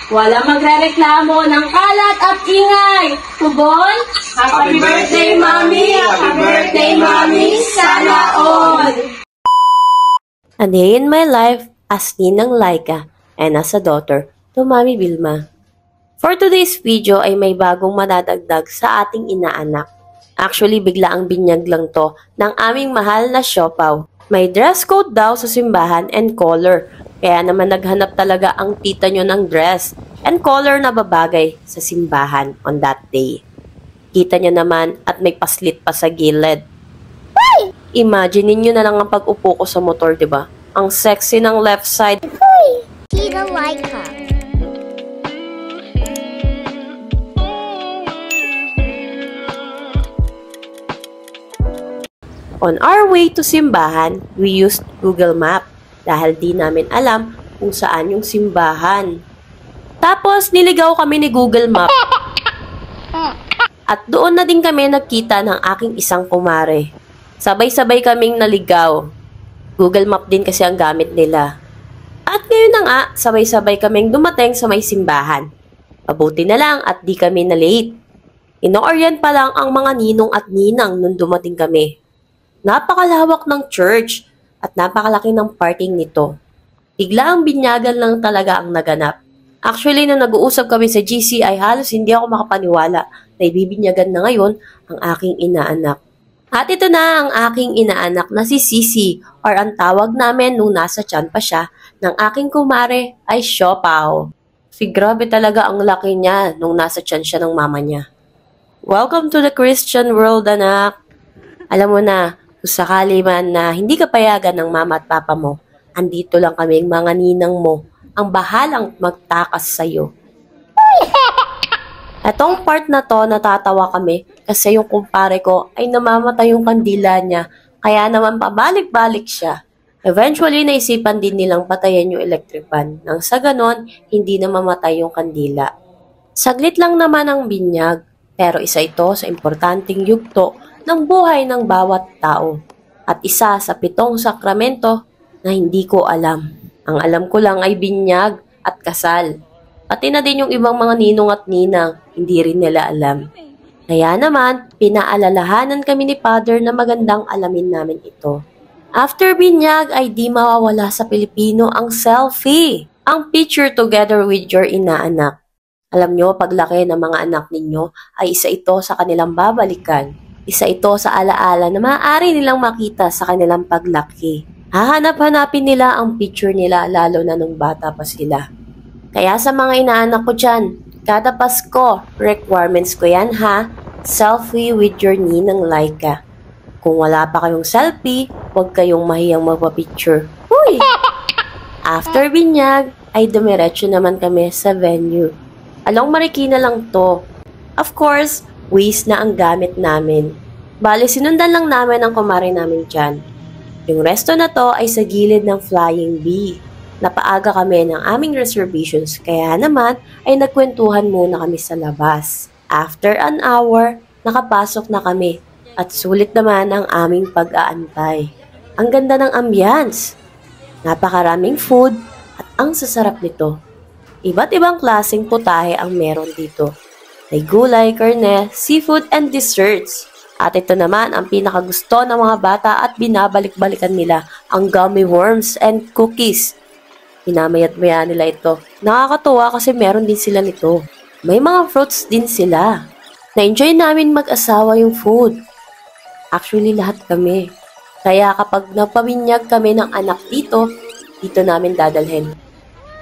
Wala magrereklamo ng kalat at ingay. Tugon, Happy birthday, Mommy! Happy birthday, Mommy! Sana all! A day in my life as Ninang Laika and as a daughter to Mami Vilma. For today's video ay may bagong madadagdag sa ating inaanak. Actually, bigla ang binyag lang to ng aming mahal na siopaw. May dress code daw sa simbahan and color. Kaya naman naghanap talaga ang tita nyo ng dress and color na babagay sa simbahan on that day. Kita nyo naman at may paslit pa sa gilid. Uy! Imagine niyo na lang ang pag-upo ko sa motor, diba? Ang sexy ng left side. Uy! Tita Laika. On our way to simbahan, we used Google Map dahil di namin alam kung saan yung simbahan. Tapos niligaw kami ni Google Map. At doon na din kami nagkita ng aking isang kumare. Sabay-sabay kaming naligaw. Google Map din kasi ang gamit nila. At ngayon na nga, sabay-sabay kaming dumating sa may simbahan. Mabuti na lang at di kami na late. Ino-orient pa lang ang mga ninong at ninang nung dumating kami. Napakalawak ng church at napakalaki ng parking nito. Bigla ang binyagan lang talaga ang naganap. Actually, nung nag-uusap kami sa GC ay halos hindi ako makapaniwala na ibibinyagan na ngayon ang aking inaanak. At ito na ang aking inaanak na si Sisi or ang tawag namin nung nasa tiyan pa siya ng aking kumare ay siopaw. Si grabe talaga ang laki niya nung nasa tiyan siya ng mama niya. Welcome to the Christian world, anak. Alam mo na, kung sakali man na hindi ka payagan ng mama at papa mo, andito lang kaming mga ninang mo ang bahalang magtakas sa'yo. Etong part na to, natatawa kami kasi yung kumpare ko ay namamatay yung kandila niya, kaya naman pabalik-balik siya. Eventually, naisipan din nilang patayin yung electric fan, nang sa ganon, hindi na mamatay yung kandila. Saglit lang naman ang binyag, pero isa ito sa importanteng yugto ng buhay ng bawat tao. At isa sa 7 sakramento na hindi ko alam. Ang alam ko lang ay binyag at kasal. Pati na din yung ibang mga ninong at ninang, hindi rin nila alam. Kaya naman, pinaalalahanan kami ni Father na magandang alamin namin ito. After binyag ay di mawawala sa Pilipino ang selfie. Ang picture together with your inaanak. Alam nyo, paglaki ng mga anak ninyo ay isa ito sa kanilang babalikan. Isa ito sa alaala na maaari nilang makita sa kanilang paglaki. Hahanap-hanapin nila ang picture nila lalo na nung bata pa sila. Kaya sa mga inaanak ko dyan, kada Pasko, requirements ko yan ha, selfie with your Ninang Laika. Kung wala pa kayong selfie, huwag kayong mahiyang magpa-picture. Uy! After binyag, ay dumiretso naman kami sa venue. Along Marikina lang to. Of course, Waze na ang gamit namin. Bale, sinundan lang namin ang kumare namin dyan. Yung resto na to ay sa gilid ng Flying Bee. Napaaga kami ng aming reservations, kaya naman ay nagkwentuhan muna kami sa labas. After an hour, nakapasok na kami at sulit naman ang aming pag-aantay. Ang ganda ng ambience. Napakaraming food at ang sasarap nito. Iba't ibang klaseng putahe ang meron dito. May gulay, karne, seafood, and desserts. At ito naman ang pinakagusto ng mga bata at binabalik-balikan nila ang gummy worms and cookies. Minamayat-maya nila ito. Nakakatuwa kasi meron din sila nito. May mga fruits din sila. Na-enjoy namin mag-asawa yung food. Actually, lahat kami. Kaya kapag napabinyag kami ng anak dito, dito namin dadalhin.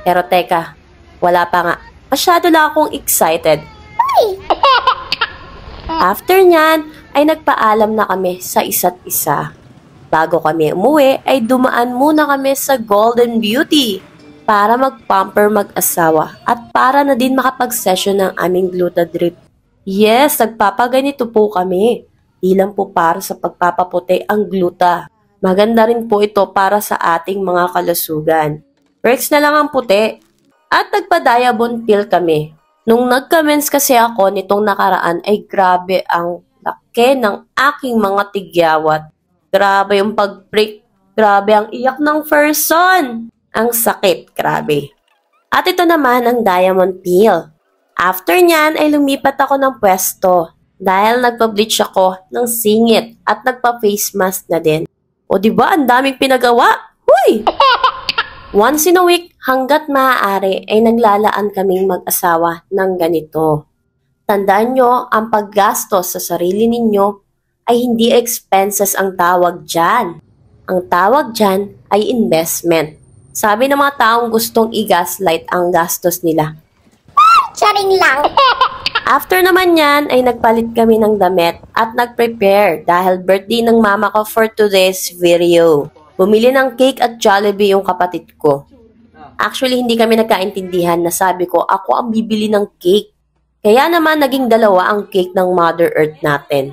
Pero teka, wala pa nga. Masyado lang akong excited. After nyan, ay nagpaalam na kami sa isa't isa. Bago kami umuwi, ay dumaan muna kami sa Golden Beauty para mag-pamper mag-asawa at para na din makapag-session ng aming gluta drip. Yes, nagpapaganito po kami. Di lang po para sa pagpapaputi ang gluta. Maganda rin po ito para sa ating mga kalusugan. Perks na lang ang puti. At nagpa-diabon pill kami. Nung nag-comments kasi ako nitong nakaraan ay grabe ang laki ng aking mga tigyawat. Grabe yung pag-break. Grabe ang iyak ng person. Ang sakit, grabe. At ito naman ang diamond peel. After nyan ay lumipat ako ng pwesto dahil nagpa-bleach ako ng singit at nagpa-face mask na din. O diba ang daming pinagawa? Huy! Once in a week hanggat maaari ay naglalaan kaming mag-asawa ng ganito. Tandaan nyo, ang paggastos sa sarili ninyo ay hindi expenses ang tawag dyan. Ang tawag dyan ay investment. Sabi ng mga taong gustong i-gaslight ang gastos nila. Charing lang. After naman yan ay nagpalit kami ng damit at nag-prepare dahil birthday ng mama ko for today's video. Bumili ng cake at Jollibee yung kapatid ko. Actually, hindi kami nagkaintindihan na sabi ko ako ang bibili ng cake. Kaya naman naging dalawa ang cake ng Mother Earth natin.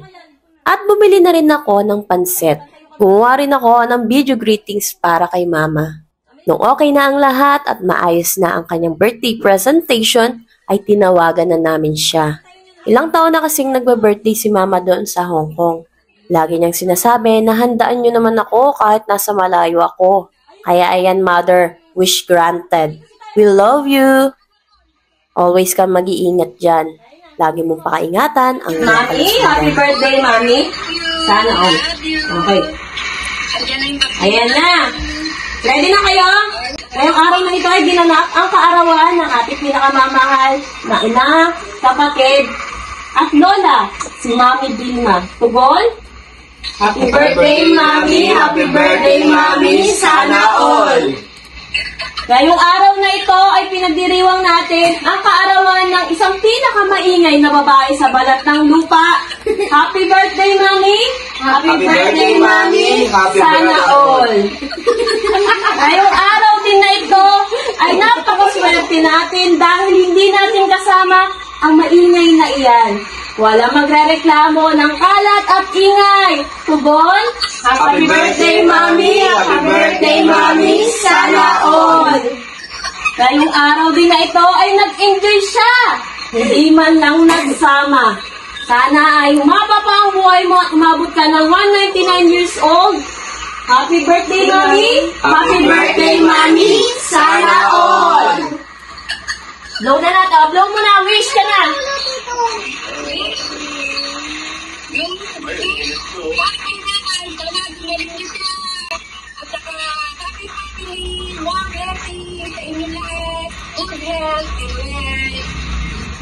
At bumili na rin ako ng pansit. Gumawa rin ako ng video greetings para kay mama. Nung okay na ang lahat at maayos na ang kanyang birthday presentation, ay tinawagan na namin siya. Ilang taon na kasing nagbe-birthday si mama doon sa Hong Kong. Lagi niyang sinasabi na handaan niyo naman ako kahit nasa malayo ako. Kaya ayan mother, wish granted. We love you. Always kang mag-iingat dyan. Lagi mong pakaingatan ang Mami, happy birthday, Mami. Sana all. Okay. Ayan na. Ready na kayo? Ngayong araw na ito ay ginanap ang kaarawan ng ating pinakamamahal na ina, kapatid, at lola, si Mami Dilma. Tugon? Happy birthday, Mami! Happy birthday, Mami! Sana all! Ngayong araw na ito ay pinagdiriwang natin ang kaarawan ng isang pinakamaingay na babae sa balat ng lupa. Happy birthday, Mami! Happy birthday, Mami! Sana all! Ngayong araw din na ito ay napakaswerte natin dahil hindi natin kasama ang maingay na iyan. Walang magrereklamo ng kalat at ingay. Tugon, happy birthday, Mami! Happy birthday, Mami! Sana all! Ngayong araw din na ito ay nag-enjoy siya. Hindi man lang nagsama. Sana ay humaba pa ang buhay mo at umabot ka ng 199 years old. Happy birthday, Mami! Happy birthday, Mami! Sana all! Blow na natin. Blow mo na. Wish ka na.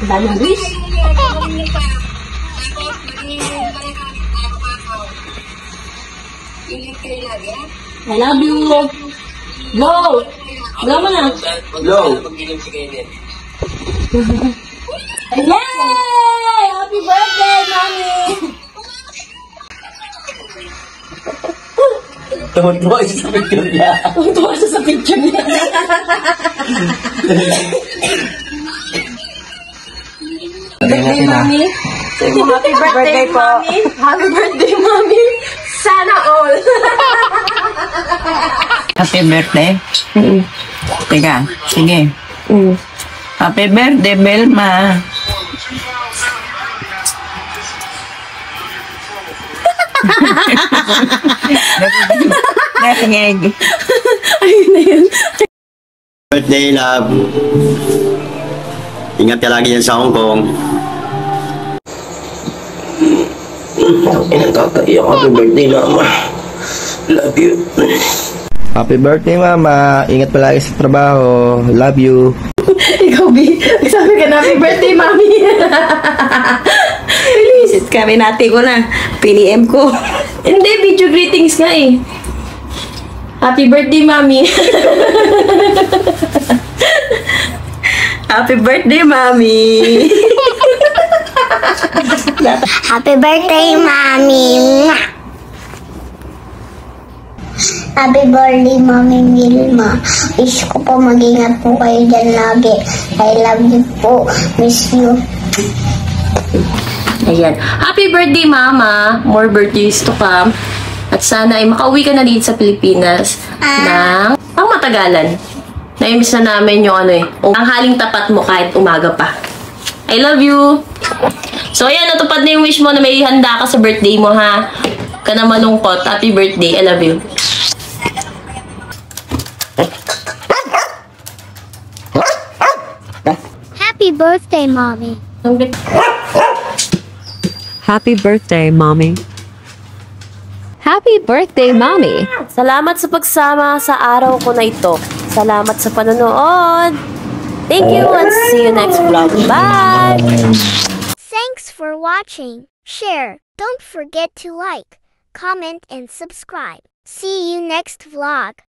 Daming wish. I love you. Blow. Blow mo na. Blow. Yay! Happy birthday, Mami! Tuwa siya sa picture niya. Tuwa siya sa picture niya. Birthday, Mami. Happy birthday po. Mami. Happy birthday, Mami. Sana all. Happy birthday? Teka, sige. Happy birthday, Belma. Narinig. Ayun na yun. Birthday, love. Ingat ka lagi yan sa Hong Kong. Nakakaiyak. Happy birthday, mama. Love you. Happy birthday, mama. Ingat palagi sa trabaho. Love you. Ikaw, B. Sabi ka na, happy birthday, Mami. Release. Kami natin ko na. PDM ko. Hindi, video greetings nga eh. Happy birthday, Mami. Happy birthday, Mami. Happy birthday, Mommy. Happy birthday, Mommy Vilma. Wish ko po mag-ingat po kayo dyan lagi. I love you po. Miss you. Ayan. Happy birthday, Mama. More birthdays to come. At sana ay makauwi ka na dito sa Pilipinas ng ang matagalan. Na-miss na namin yung ano eh. Ang haling tapat mo kahit umaga pa. I love you. So, ayan. Natupad na yung wish mo na may handa ka sa birthday mo, ha? Ka na malungkot. Happy birthday. I love you. Happy birthday, Mommy. Happy birthday, Mommy. Happy birthday, Mommy. Salamat sa pagsama sa araw ko na ito. Salamat sa panonood. Thank you and see you next vlog. Bye! Thanks for watching. Share. Don't forget to like, comment, and subscribe. See you next vlog.